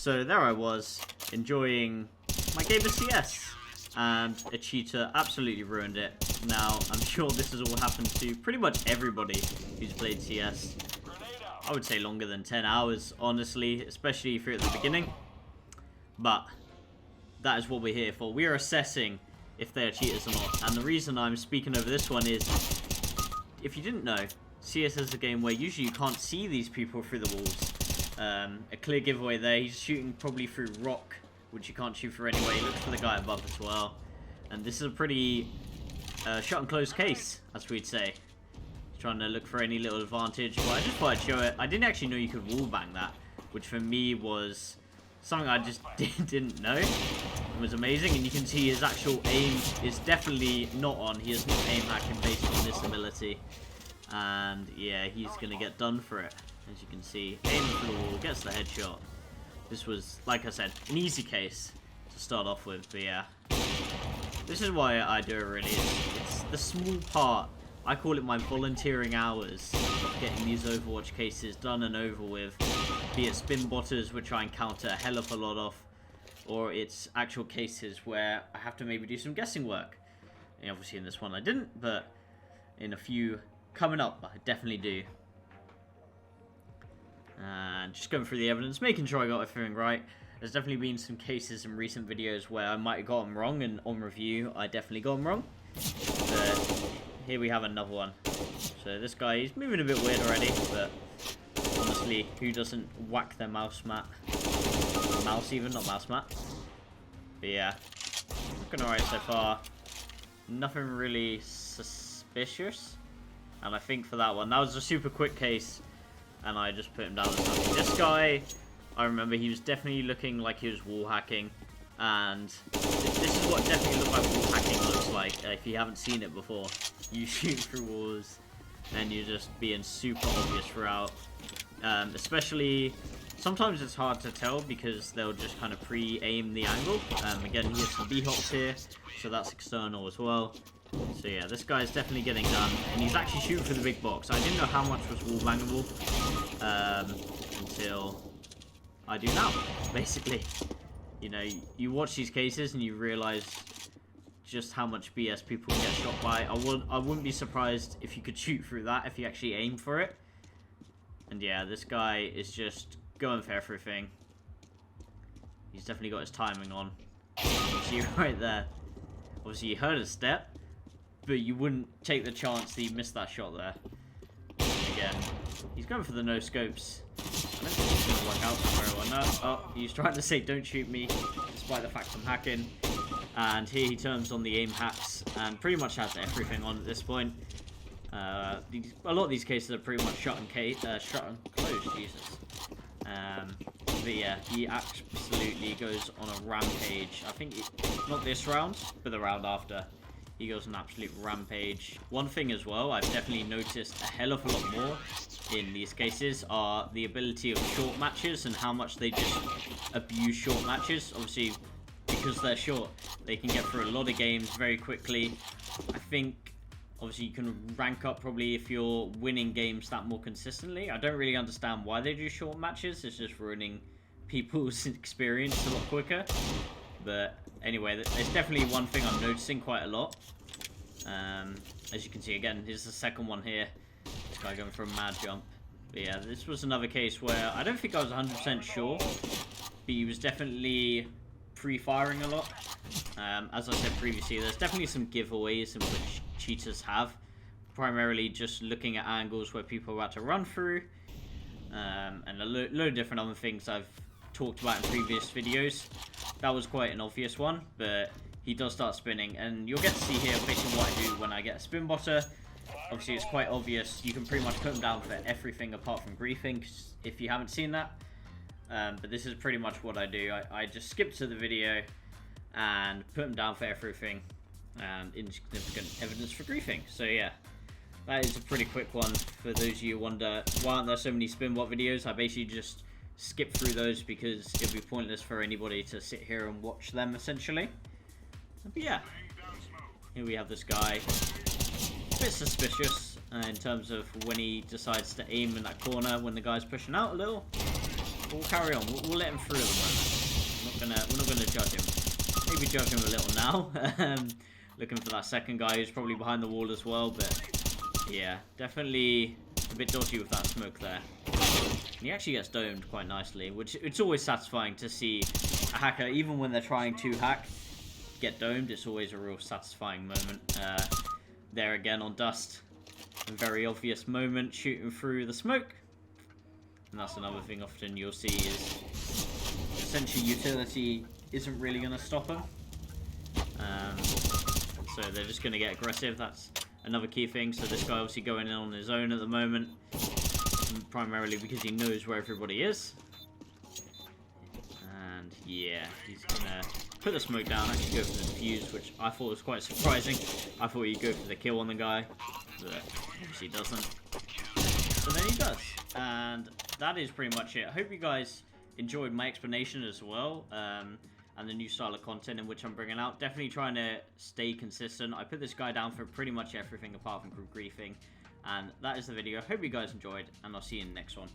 So there I was, enjoying my game of CS, and a cheater absolutely ruined it. Now, I'm sure this has all happened to pretty much everybody who's played CS. I would say longer than 10 hours, honestly, especially if you're at the beginning. But that is what we're here for. We are assessing if they are cheaters or not. And the reason I'm speaking over this one is, if you didn't know, CS is a game where usually you can't see these people through the walls. A clear giveaway there. He's shooting probably through rock, which you can't shoot through anyway. He looks for the guy above as well. And this is a pretty shot and close case, as we'd say. He's trying to look for any little advantage. Well, I just thought I'd show it. I didn't actually know you could wallbang that, which for me was something I just didn't know. It was amazing, and you can see his actual aim is definitely not on. He is not aim hacking based on this ability. And yeah, he's going to get done for it. As you can see, aiming for the wall, gets the headshot. This was, like I said, an easy case to start off with, but yeah. This is why I do it really. It's the small part. I call it my volunteering hours of getting these Overwatch cases done and over with. Be it spin botters, which I encounter a hell of a lot of, or it's actual cases where I have to maybe do some guessing work. And obviously in this one I didn't, but in a few coming up I definitely do. And just going through the evidence, making sure I got everything right. There's definitely been some cases in recent videos where I might have got them wrong, and on review I definitely got them wrong. But here we have another one. So this guy, he's moving a bit weird already, but honestly, who doesn't whack their mouse mat? Mouse even, not mouse mat. But yeah, looking alright so far. Nothing really suspicious. And I think for that one, that was a super quick case, and I just put him down as nothing. This guy, I remember he was definitely looking like he was wall hacking, and this is what definitely looked like wall hacking looks like. If you haven't seen it before, you shoot through walls and you're just being super obvious throughout. Especially, sometimes it's hard to tell because they'll just kind of pre-aim the angle. Again, he has some B-hops here, so that's external as well. So yeah, this guy's definitely getting done, and he's actually shooting for the big box. I didn't know how much was wall bangable until I do now, basically. You know, you watch these cases and you realize just how much BS people can get shot by. I wouldn't be surprised if you could shoot through that if you actually aim for it. And yeah, this guy is just going for everything. He's definitely got his timing on. You see right there. Obviously, you heard a step, but you wouldn't take the chance that he missed that shot there. And again, he's going for the no scopes. I don't think it's going to work out very well. No, oh, he's trying to say don't shoot me, despite the fact I'm hacking. And here he turns on the aim hacks and pretty much has everything on at this point. A lot of these cases are pretty much shot and closed, Jesus. But yeah, he absolutely goes on a rampage. I think, not this round, but the round after. He goes on an absolute rampage. One thing as well, I've definitely noticed a hell of a lot more in these cases are the ability of short matches and how much they just abuse short matches. Obviously, because they're short, they can get through a lot of games very quickly. I think, obviously, you can rank up probably if you're winning games that more consistently. I don't really understand why they do short matches. It's just ruining people's experience a lot quicker. But anyway, there's definitely one thing I'm noticing quite a lot. As you can see, again, here's the second one here. This guy going for a mad jump. But yeah, this was another case where I don't think I was 100% sure, but he was definitely pre-firing a lot. As I said previously, there's definitely some giveaways in which cheaters have, primarily just looking at angles where people are about to run through, and a load of different other things I've talked about in previous videos. That was quite an obvious one, but he does start spinning, and you'll get to see here basically what I do when I get a spin botter. Obviously, it's quite obvious. You can pretty much put him down for everything apart from griefing, if you haven't seen that. But this is pretty much what I do. I just skip to the video and put him down for everything, and insignificant evidence for griefing. So yeah, that is a pretty quick one. For those of you who wonder why aren't there so many spinbot videos, I basically just skip through those because it'd be pointless for anybody to sit here and watch them, essentially. But yeah, here we have this guy. A bit suspicious in terms of when he decides to aim in that corner when the guy's pushing out a little. We'll carry on. We'll let him through at the moment. We're not gonna judge him. Maybe judge him a little now. Looking for that second guy who's probably behind the wall as well, but yeah, definitely a bit dodgy with that smoke there. And he actually gets domed quite nicely, which it's always satisfying to see a hacker, even when they're trying to hack, get domed. It's always a real satisfying moment. There again on Dust, a very obvious moment, shooting through the smoke. And that's another thing often you'll see is essentially utility isn't really going to stop them. So they're just going to get aggressive. That's another key thing. So this guy obviously going in on his own at the moment, primarily because he knows where everybody is. And yeah, he's going to put the smoke down, actually go for the defuse, which I thought was quite surprising. I thought he'd go for the kill on the guy, but obviously doesn't. So then he does. And that is pretty much it. I hope you guys enjoyed my explanation as well. And the new style of content in which I'm bringing out. Definitely trying to stay consistent. I put this guy down for pretty much everything apart from group griefing. And that is the video. Hope you guys enjoyed, and I'll see you in the next one.